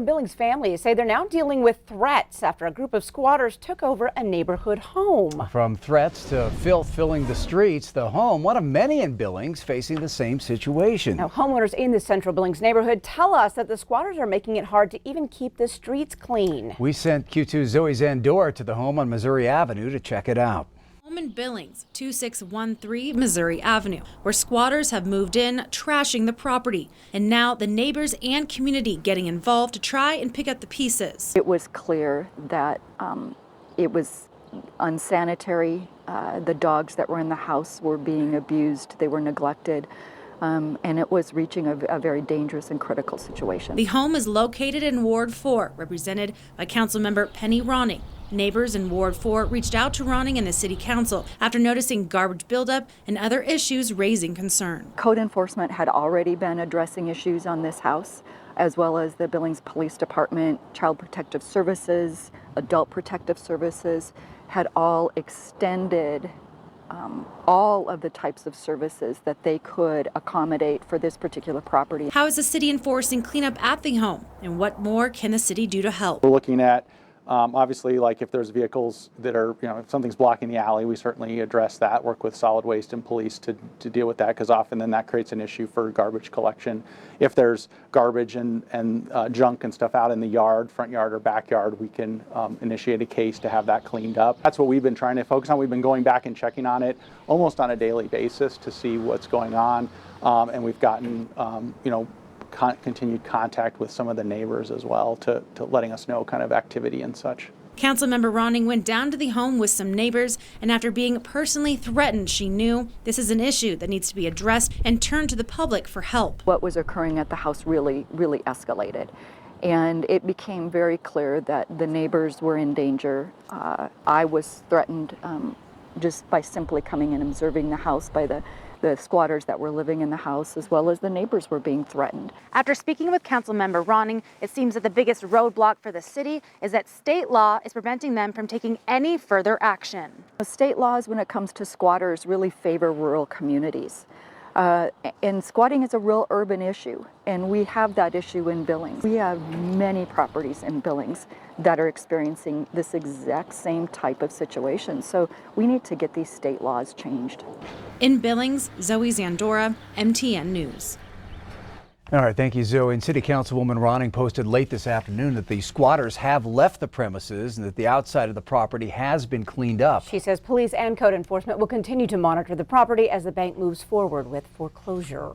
Billings families say they're now dealing with threats after a group of squatters took over a neighborhood home. From threats to filth filling the streets, the home, one of many in Billings, facing the same situation. Now, homeowners in the central Billings neighborhood tell us that the squatters are making it hard to even keep the streets clean. We sent Q2's Zoe Zandora to the home on Missouri Avenue to check it out. Home in Billings, 2613 Missouri Avenue, where squatters have moved in, trashing the property. And now the neighbors and community getting involved to try and pick up the pieces. It was clear that it was unsanitary. The dogs that were in the house were being abused. They were neglected. And it was reaching a very dangerous and critical situation. The home is located in Ward 4, represented by Councilmember Penny Ronning. Neighbors in Ward 4 reached out to Ronning and the City Council after noticing garbage buildup and other issues raising concern. Code enforcement had already been addressing issues on this house, as well as the Billings Police Department, Child Protective Services, Adult Protective Services, had all extended all of the types of services that they could accommodate for this particular property. How is the city enforcing cleanup at the home, and what more can the city do to help? We're looking at obviously, like if there's vehicles that are, if something's blocking the alley, we certainly address that, work with solid waste and police to deal with that, because often then that creates an issue for garbage collection. If there's garbage and junk and stuff out in the yard, front yard or backyard, we can initiate a case to have that cleaned up. That's what we've been trying to focus on. We've been going back and checking on it almost on a daily basis to see what's going on, and we've gotten, continued contact with some of the neighbors as well to letting us know kind of activity and such. Councilmember Ronning went down to the home with some neighbors, and after being personally threatened, she knew this is an issue that needs to be addressed and turned to the public for help. What was occurring at the house really escalated, and it became very clear that the neighbors were in danger. I was threatened just by simply coming in and observing the house by the squatters that were living in the house, as well as the neighbors were being threatened. After speaking with Councilmember Ronning, it seems that the biggest roadblock for the city is that state law is preventing them from taking any further action. The state laws, when it comes to squatters, really favor rural communities. And squatting is a real urban issue, and we have that issue in Billings. We have many properties in Billings that are experiencing this exact same type of situation. So we need to get these state laws changed. In Billings, Zoe Zandora, MTN News. All right, thank you, Zoe. And City Councilwoman Ronning posted late this afternoon that the squatters have left the premises and that the outside of the property has been cleaned up. She says police and code enforcement will continue to monitor the property as the bank moves forward with foreclosure.